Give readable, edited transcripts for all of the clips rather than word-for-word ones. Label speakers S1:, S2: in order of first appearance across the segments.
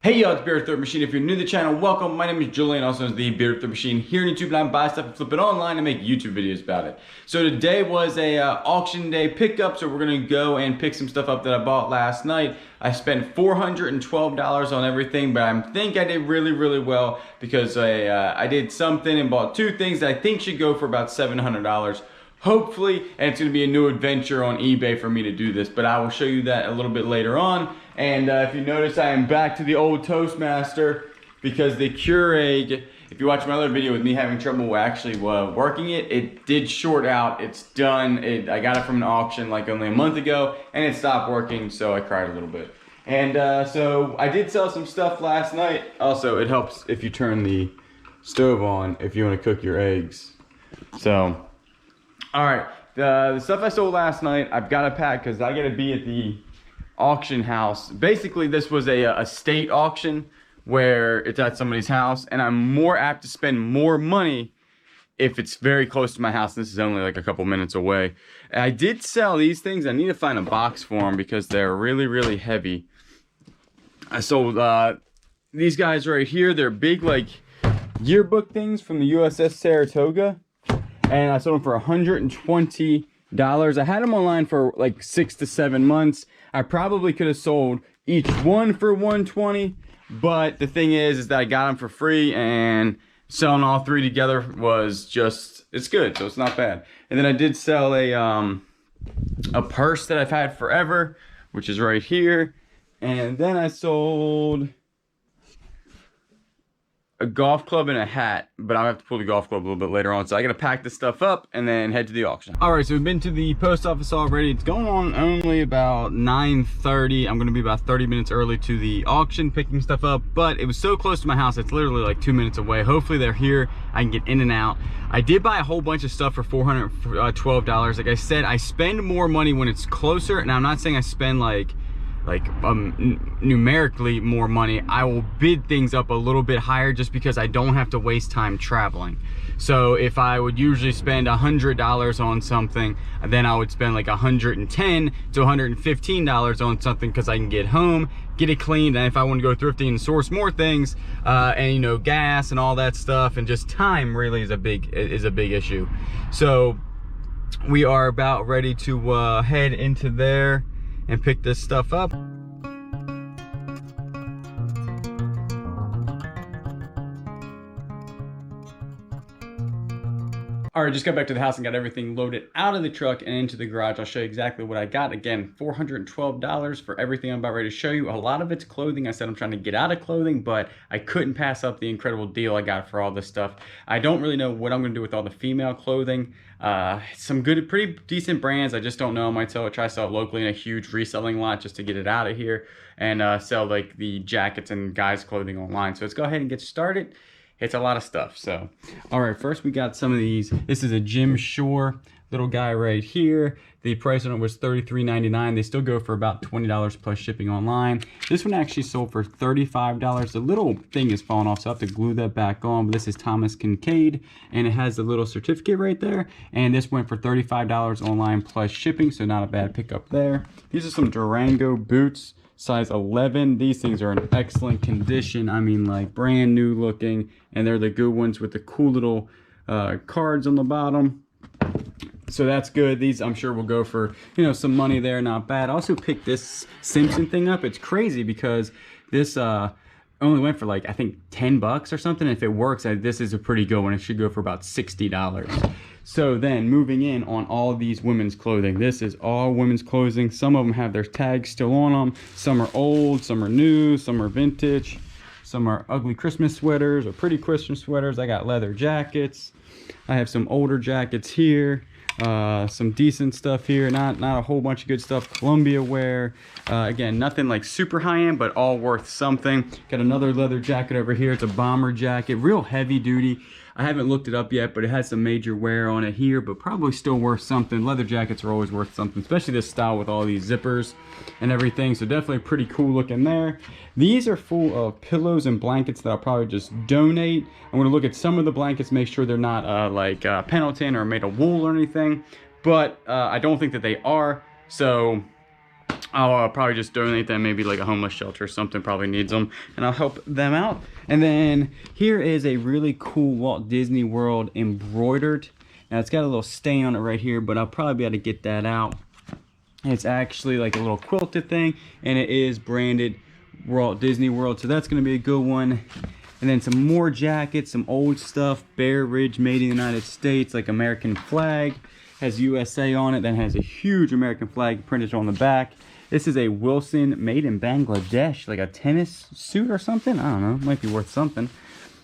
S1: Hey y'all, it's Beard Thrift Machine. If you're new to the channel, welcome. My name is Julian, also known as the Beard Thrift Machine. Here on YouTube, I buy stuff and flip it online and make YouTube videos about it. So today was a auction day pickup, so we're gonna go and pick some stuff up that I bought last night. I spent $412 on everything, but I think I did really well because I did something and bought two things that I think should go for about $700. Hopefully, and it's going to be a new adventure on eBay for me to do this, but I will show you that a little bit later on. And if you notice, I am back to the old Toastmaster because the Keurig, if you watch my other video with me having trouble actually working it, it did short out. It's done. I got it from an auction like only a month ago, and it stopped working, so I cried a little bit. And so I did sell some stuff last night. Also, it helps if you turn the stove on if you want to cook your eggs. So... all right, the stuff I sold last night, I've got to pack because I got to be at the auction house. Basically, this was a state auction where it's at somebody's house, and I'm more apt to spend more money if it's very close to my house. This is only like a couple minutes away. And I did sell these things. I need to find a box for them because they're really heavy. I sold these guys right here. They're big like yearbook things from the USS Saratoga. And I sold them for $120. I had them online for like 6 to 7 months. I probably could have sold each one for $120, but the thing is that I got them for free, and selling all three together was just, it's good, so it's not bad. And then I did sell a purse that I've had forever, which is right here. And then I sold a golf club and a hat, but I'll have to pull the golf club a little bit later on. So I gotta pack this stuff up and then head to the auction. All right, so we've been to the post office already. It's going on only about 9:30. I'm gonna be about 30 minutes early to the auction picking stuff up, but it was so close to my house, it's literally like 2 minutes away. Hopefully they're here, I can get in and out. I did buy a whole bunch of stuff for $412. Like I said, I spend more money when it's closer, and I'm not saying I spend numerically more money. I will bid things up a little bit higher just because I don't have to waste time traveling. So if I would usually spend $100 on something, then I would spend like $110 to $115 on something because I can get home, get it cleaned, and if I want to go thrifting and source more things, and you know, gas and all that stuff, and just time really is a big issue. So we are about ready to head into there and pick this stuff up. All right, just got back to the house and got everything loaded out of the truck and into the garage. I'll show you exactly what I got. Again, $412 for everything I'm about ready to show you. A lot of it's clothing. I said I'm trying to get out of clothing, but I couldn't pass up the incredible deal I got for all this stuff. I don't really know what I'm gonna do with all the female clothing. Some good, pretty decent brands. I just don't know. I might try to sell it locally in a huge reselling lot just to get it out of here, and sell like the jackets and guys clothing online. So let's go ahead and get started. It's a lot of stuff. So all right, first we got some of these. This is a Jim Shore little guy right here. The price on it was $33.99. They still go for about $20 plus shipping online. This one actually sold for $35. The little thing is falling off, so I have to glue that back on. But this is Thomas Kincaid, and it has the little certificate right there. And this went for $35 online plus shipping, so not a bad pickup there. These are some Durango boots, size 11. These things are in excellent condition. I mean, like brand new looking, and they're the good ones with the cool little cards on the bottom. So that's good. These I'm sure will go for, you know, some money there, not bad. I also picked this Simpson thing up. It's crazy because this only went for like, I think 10 bucks or something. If it works, this is a pretty good one. It should go for about $60. So then moving in on all of these women's clothing. This is all women's clothing. Some of them have their tags still on them. Some are old, some are new, some are vintage. Some are ugly Christmas sweaters or pretty Christmas sweaters. I got leather jackets. I have some older jackets here. Some decent stuff here, not a whole bunch of good stuff. Columbia wear, again, nothing like super high-end, but all worth something. Got another leather jacket over here. It's a bomber jacket, real heavy duty. I haven't looked it up yet, but it has some major wear on it here, but probably still worth something. Leather jackets are always worth something, especially this style with all these zippers and everything. So definitely pretty cool looking there. These are full of pillows and blankets that I'll probably just donate. I'm gonna look at some of the blankets, make sure they're not like Pendleton or made of wool or anything, but I don't think that they are. So I'll probably just donate them, maybe like a homeless shelter or something probably needs them, and I'll help them out. And then here is a really cool Walt Disney World embroidered. Now it's got a little stain on it right here, but I'll probably be able to get that out. It's actually like a little quilted thing, and it is branded Walt Disney World, so that's going to be a good one. And then some more jackets, some old stuff, Bear Ridge made in the United States, like American flag, has USA on it, then has a huge American flag printed on the back. This is a Wilson made in Bangladesh, like a tennis suit or something. I don't know, might be worth something.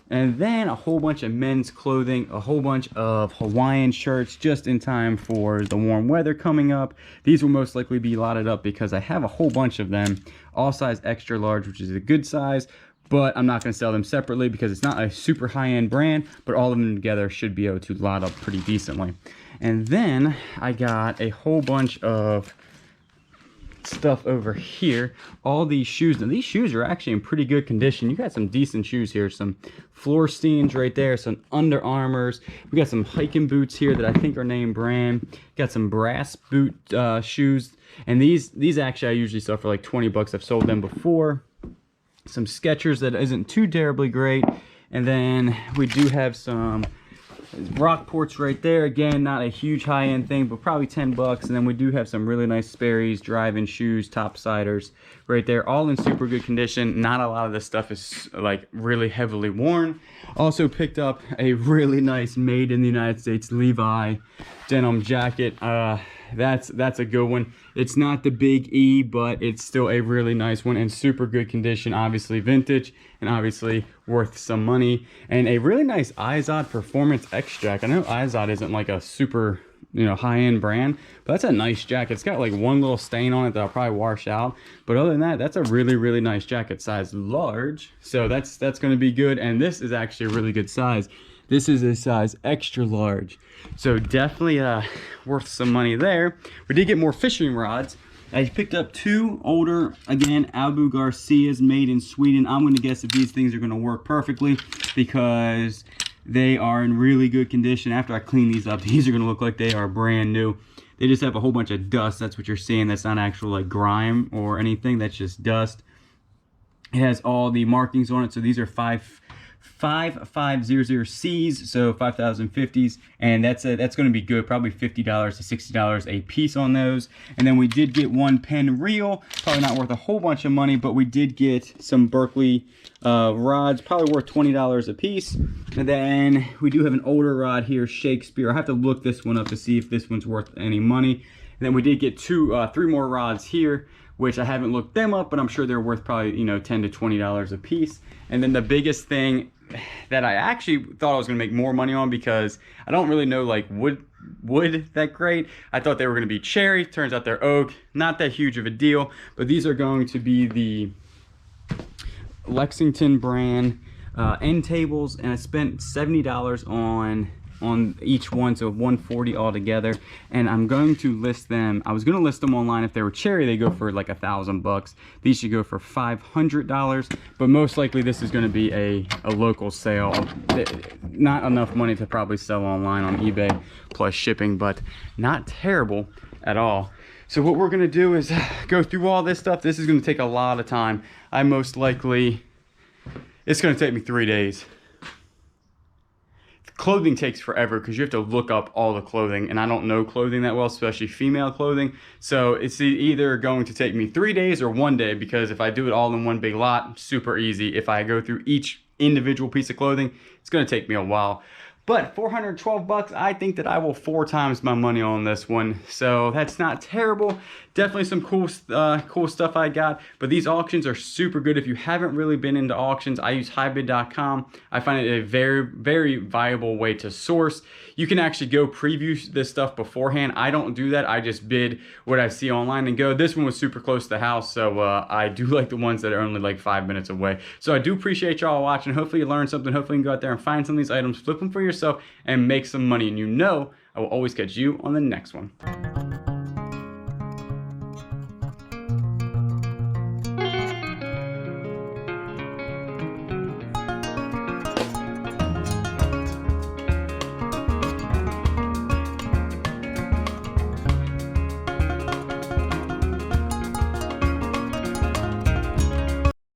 S1: And then a whole bunch of men's clothing, a whole bunch of Hawaiian shirts just in time for the warm weather coming up. These will most likely be lotted up because I have a whole bunch of them, all size extra large, which is a good size, but I'm not going to sell them separately because it's not a super high-end brand, but all of them together should be able to lot up pretty decently. And then I got a whole bunch of stuff over here, all these shoes. Now these shoes are actually in pretty good condition. You got some decent shoes here, some Florsteins right there, some Under Armours. We got some hiking boots here that I think are name brand. Got some brass boot shoes, and these actually I usually sell for like 20 bucks. I've sold them before. Some Skechers that isn't too terribly great, and then we do have some Rockports right there. Again, not a huge high-end thing, but probably 10 bucks. And then we do have some really nice Sperry's driving shoes, topsiders right there, all in super good condition. Not a lot of this stuff is like really heavily worn. Also picked up a really nice made in the United States Levi denim jacket. That's a good one. It's not the big E, but it's still a really nice one and super good condition. Obviously vintage and obviously worth some money. And a really nice Izod Performance X jacket. I know Izod isn't like a super, you know, high-end brand, but that's a nice jacket. It's got like one little stain on it that I'll probably wash out, but other than that, that's a really nice jacket, size large. So that's going to be good. And this is actually a really good size. This is a size extra large, so definitely worth some money there. We did get more fishing rods. I picked up two older, again, Abu Garcias made in Sweden. I'm going to guess that these things are going to work perfectly because they are in really good condition. After I clean these up, these are going to look like they are brand new. They just have a whole bunch of dust. That's what you're seeing. That's not actual like grime or anything. That's just dust. It has all the markings on it. So these are 5500Cs, so 5050s, and that's going to be good. Probably $50 to $60 a piece on those. And then we did get one Penn reel, probably not worth a whole bunch of money, but we did get some Berkley rods, probably worth $20 a piece. And then we do have an older rod here, Shakespeare. I have to look this one up to see if this one's worth any money. And then we did get three more rods here, which I haven't looked them up, but I'm sure they're worth probably, you know, $10 to $20 a piece. And then the biggest thing that I actually thought I was going to make more money on, because I don't really know like wood that great. I thought they were going to be cherry. Turns out they're oak. Not that huge of a deal, but these are going to be the Lexington brand end tables, and I spent $70 on each one, so $140 altogether. And I'm going to list them. I was going to list them online. If they were cherry, they go for like $1,000. These should go for $500, but most likely this is going to be a local sale. Not enough money to probably sell online on eBay plus shipping, but not terrible at all. So what we're going to do is go through all this stuff. This is going to take a lot of time. It's going to take me 3 days. Clothing takes forever because you have to look up all the clothing, and I don't know clothing that well, especially female clothing. So it's either going to take me 3 days or 1 day, because if I do it all in one big lot, super easy. If I go through each individual piece of clothing, it's going to take me a while. But $412, I think that I will 4 times my money on this one. So that's not terrible. Definitely some cool stuff I got. But these auctions are super good. If you haven't really been into auctions, I use HighBid.com. I find it a very viable way to source. You can actually go preview this stuff beforehand. I don't do that. I just bid what I see online and go. This one was super close to the house, so I do like the ones that are only like 5 minutes away. So I do appreciate y'all watching. Hopefully you learned something. Hopefully you can go out there and find some of these items, flip them for yourself, and make some money. And you know I will always catch you on the next one.